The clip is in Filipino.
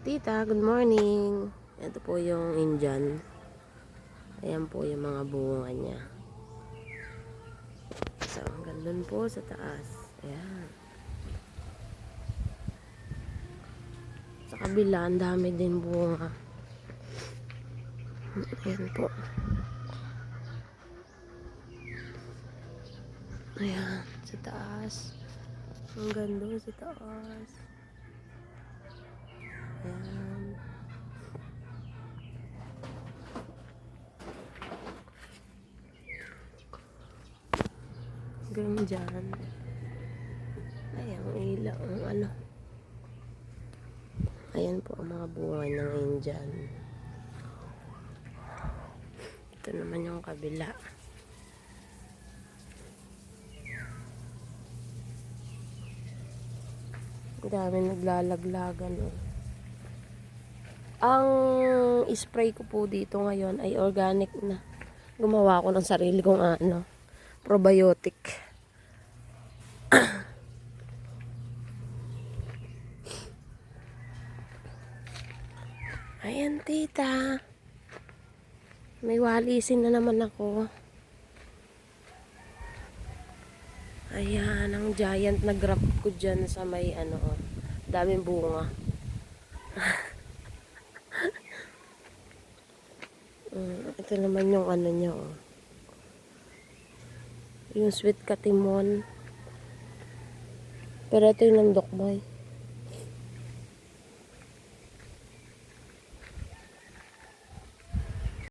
Tita, good morning. Ito po yung Indian. Ayan po yung mga bunga niya. So, hanggang dun po sa taas. Ayan. Sa kabila, ang dami din bunga. Ayan po. Ayan, sa taas. Hanggang dun sa taas. Ayan. Hanggang dyan. Ayan, ilaw. Ano. Ayan po ang mga bunga ng Indian. Ito naman yung kabila. Ang dami naglalaglagan. Ang spray ko po dito ngayon ay organic na. Gumawa ko ng sarili kong probiotic. Ayan, tita. May walisin na naman ako. Ayan, ang giant na graft ko dyan sa may daming bunga. Ito naman yung niya, yung sweet katimon. Pero ito yung nandokbay.